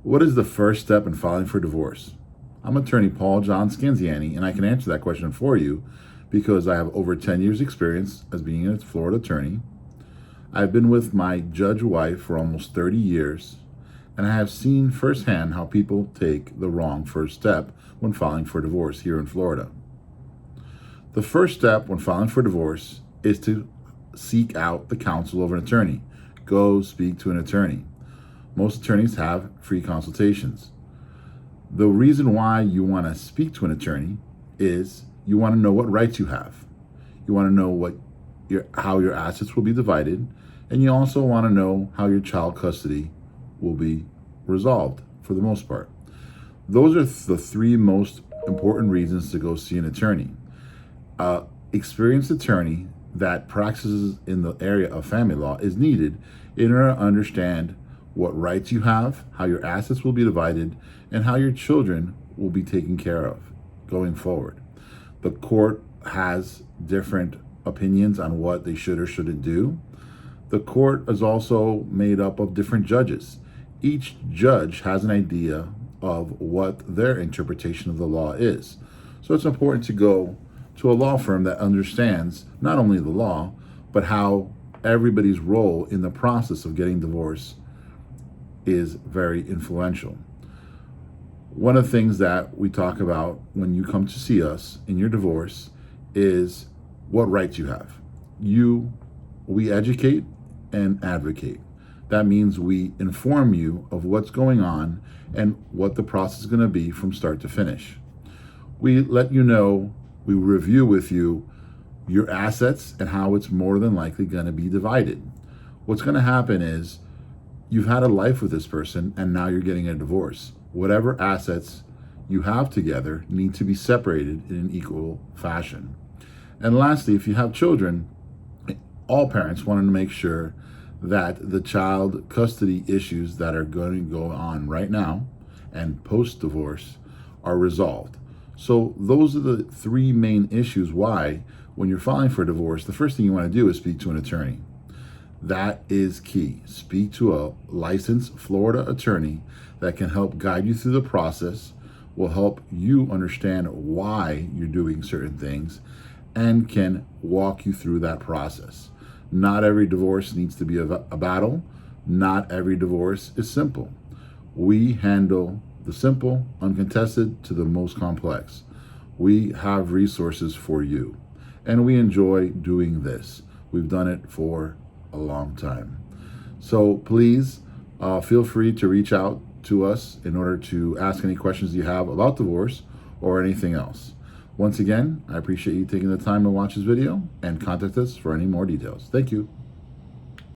What is the first step in filing for divorce? I'm attorney Paul John Scanziani, and I can answer that question for you because I have over 10 years experience as being a Florida attorney. I've been with my judge wife for almost 30 years, and I have seen firsthand how people take the wrong first step when filing for divorce here in Florida. The first step when filing for divorce is to seek out the counsel of an attorney. Go speak to an attorney. Most attorneys have free consultations. The reason why you want to speak to an attorney is you want to know what rights you have. You want to know how your assets will be divided, and you also want to know how your child custody will be resolved for the most part. Those are the three most important reasons to go see an attorney. Experienced attorney that practices in the area of family law is needed in order to understand what rights you have, how your assets will be divided, and how your children will be taken care of going forward. The court has different opinions on what they should or shouldn't do. The court is also made up of different judges. Each judge has an idea of what their interpretation of the law is. So it's important to go to a law firm that understands not only the law, but how everybody's role in the process of getting divorced is very influential. One of the things that we talk about when you come to see us in your divorce is what rights you have. We educate and advocate. That means we inform you of what's going on and what the process is going to be from start to finish. We let you know, we review with you your assets and how it's more than likely going to be divided. What's going to happen is you've had a life with this person and now you're getting a divorce. Whatever assets you have together need to be separated in an equal fashion. And lastly, if you have children, all parents want to make sure that the child custody issues that are going to go on right now and post-divorce are resolved. So those are the three main issues why, when you're filing for divorce, the first thing you want to do is speak to an attorney. That is key. Speak to a licensed Florida attorney that can help guide you through the process, will help you understand why you're doing certain things, and can walk you through that process. Not every divorce needs to be a battle. Not every divorce is simple. We handle the simple, uncontested, to the most complex. We have resources for you, and we enjoy doing this. We've done it for a long time. So please feel free to reach out to us in order to ask any questions you have about divorce or anything else. Once again, I appreciate you taking the time to watch this video and contact us for any more details. Thank you.